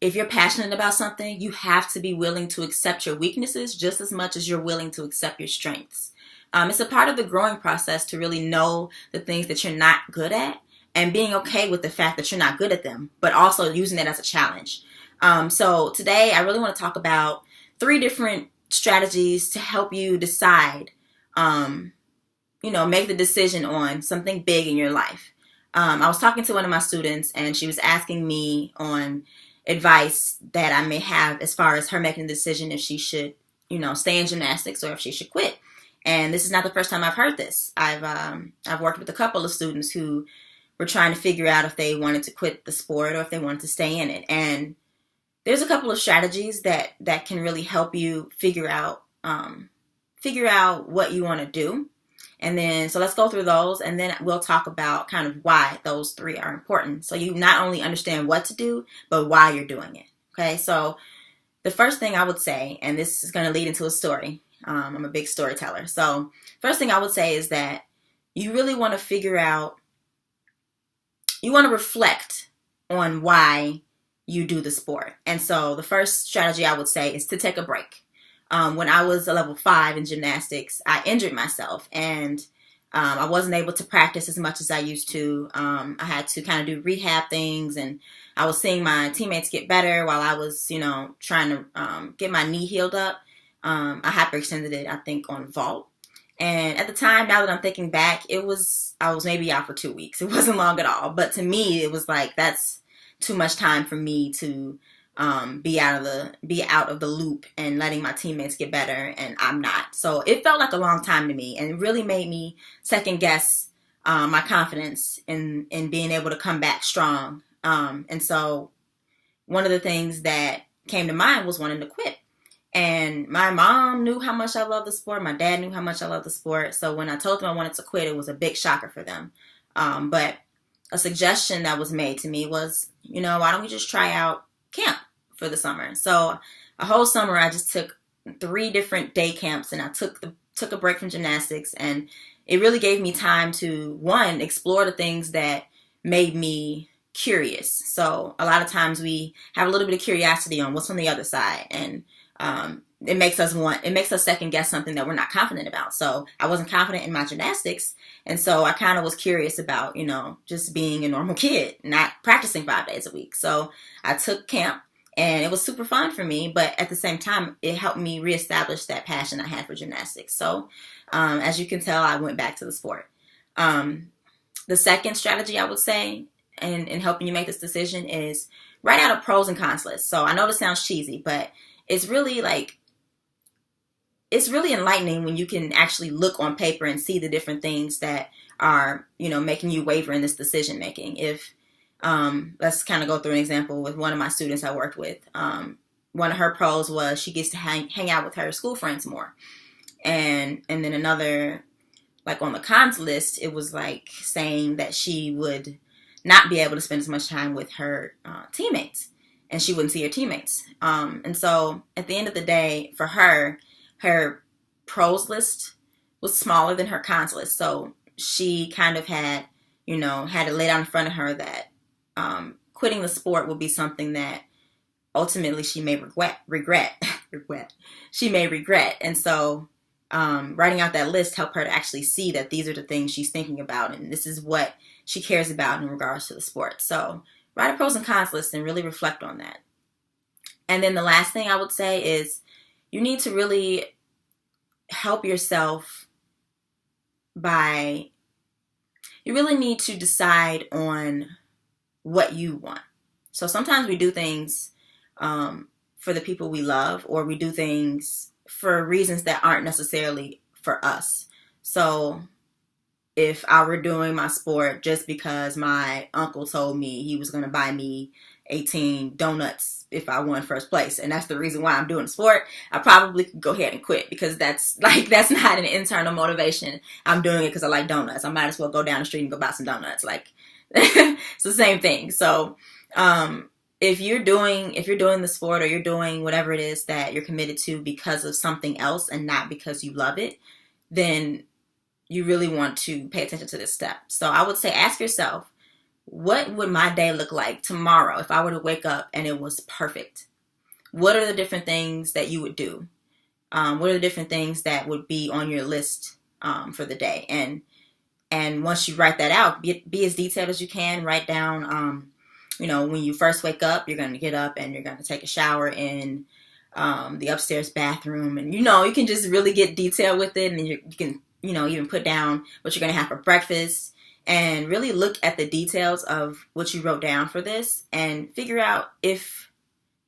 if you're passionate about something, you have to be willing to accept your weaknesses just as much as you're willing to accept your strengths. It's a part of the growing process to really know the things that you're not good at and being okay with the fact that you're not good at them, but also using it as a challenge. So today I really want to talk about 3 different strategies to help you decide, make the decision on something big in your life. I was talking to one of my students and she was asking me on advice that I may have as far as her making the decision if she should, stay in gymnastics or if she should quit. And this is not the first time I've heard this. I've worked with a couple of students who were trying to figure out if they wanted to quit the sport or if they wanted to stay in it. And there's a couple of strategies that can really help you figure out what you want to do. And then, so let's go through those, and then we'll talk about kind of why those 3 are important. So you not only understand what to do, but why you're doing it. Okay, so the first thing I would say, and this is going to lead into a story. I'm a big storyteller. So first thing I would say is that you really want to figure out, you want to reflect on why you do the sport. And so the first strategy I would say is to take a break. When I was a level 5 in gymnastics, I injured myself and I wasn't able to practice as much as I used to. I had to kind of do rehab things, and I was seeing my teammates get better while I was, trying to get my knee healed up. I hyperextended it, I think, on vault. And at the time, now that I'm thinking back, I was maybe out for 2 weeks. It wasn't long at all. But to me, it was like, that's too much time for me to be out of the loop and letting my teammates get better, and I'm not. So it felt like a long time to me, and it really made me second guess my confidence in being able to come back strong. And so one of the things that came to mind was wanting to quit. And my mom knew how much I love the sport. My dad knew how much I love the sport. So when I told them I wanted to quit, it was a big shocker for them. But a suggestion that was made to me was, why don't we just try out camp for the summer? So a whole summer I just took 3 different day camps, and I took a break from gymnastics, and it really gave me time to, one, explore the things that made me curious. So a lot of times we have a little bit of curiosity on what's on the other side, and it makes us second guess something that we're not confident about. So I wasn't confident in my gymnastics, and so I kind of was curious about, just being a normal kid, not practicing 5 days a week. So I took camp, and it was super fun for me, but at the same time, it helped me reestablish that passion I had for gymnastics. So as you can tell, I went back to the sport. The second strategy I would say in helping you make this decision is write out a pros and cons list. So I know this sounds cheesy, but it's really enlightening when you can actually look on paper and see the different things that are, making you waver in this decision making. If let's kind of go through an example with one of my students I worked with. One of her pros was she gets to hang out with her school friends more. And then another, like on the cons list, it was like saying that she would not be able to spend as much time with her teammates, and she wouldn't see her teammates. And so at the end of the day, for her pros list was smaller than her cons list. So she kind of had it laid out in front of her that quitting the sport will be something that ultimately she may regret. She may regret. And so writing out that list helped her to actually see that these are the things she's thinking about, and this is what she cares about in regards to the sport. So write a pros and cons list and really reflect on that. And then the last thing I would say is you need to really help yourself you really need to decide on what you want. So sometimes we do things for the people we love, or we do things for reasons that aren't necessarily for us. So if I were doing my sport just because my uncle told me he was going to buy me 18 donuts if I won first place, and that's the reason why I'm doing the sport, I probably could go ahead and quit, because that's not an internal motivation. I'm doing it because I like donuts. I might as well go down the street and go buy some donuts. It's the same thing. So if you're doing the sport, or you're doing whatever it is that you're committed to because of something else and not because you love it, then you really want to pay attention to this step. So I would say ask yourself, what would my day look like tomorrow if I were to wake up and it was perfect? What are the different things that you would do? What are the different things that would be on your list for the day? And once you write that out, be as detailed as you can. Write down, when you first wake up, you're going to get up and you're going to take a shower in the upstairs bathroom. And, you can just really get detailed with it. And you can, even put down what you're going to have for breakfast and really look at the details of what you wrote down for this and figure out if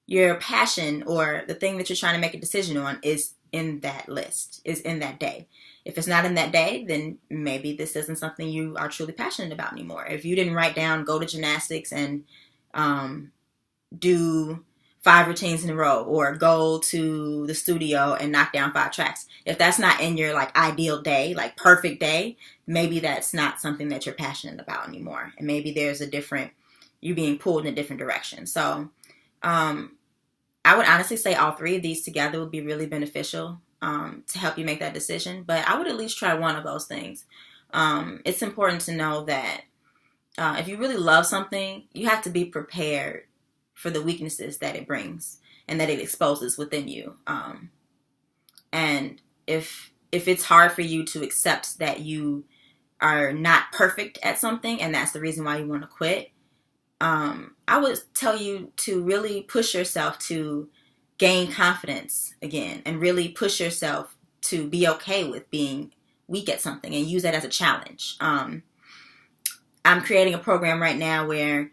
your passion or the thing that you're trying to make a decision on is in that list, is in that day. If it's not in that day, then maybe this isn't something you are truly passionate about anymore. If you didn't write down, go to gymnastics and do 5 routines in a row, or go to the studio and knock down 5 tracks. If that's not in your ideal day, perfect day, maybe that's not something that you're passionate about anymore. And maybe there's you're being pulled in a different direction. So I would honestly say all 3 of these together would be really beneficial to help you make that decision. But I would at least try one of those things. It's important to know that if you really love something, you have to be prepared for the weaknesses that it brings and that it exposes within you. And if it's hard for you to accept that you are not perfect at something and that's the reason why you want to quit, I would tell you to really push yourself to gain confidence again and really push yourself to be okay with being weak at something and use that as a challenge. I'm creating a program right now where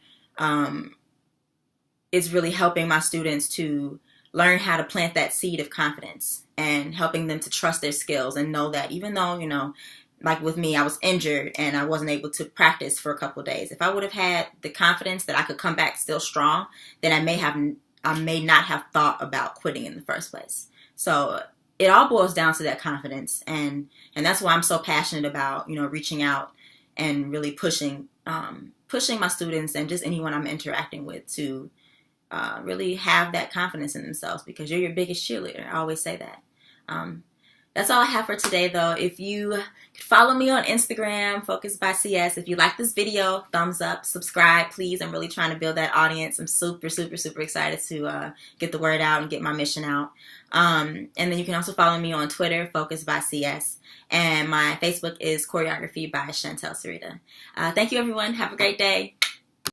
it's really helping my students to learn how to plant that seed of confidence and helping them to trust their skills and know that even though, like with me, I was injured and I wasn't able to practice for a couple of days. If I would have had the confidence that I could come back still strong, then I may not have thought about quitting in the first place. So it all boils down to that confidence. And that's why I'm so passionate about, reaching out and really pushing my students and just anyone I'm interacting with to really have that confidence in themselves, because you're your biggest cheerleader. I always say that. That's all I have for today, though. If you could follow me on Instagram, Focus by CS. If you like this video, thumbs up, subscribe, please. I'm really trying to build that audience. I'm super, super, super excited to get the word out and get my mission out. And then you can also follow me on Twitter, Focus by CS. And my Facebook is Choreography by Chantel Sarita. Thank you, everyone. Have a great day.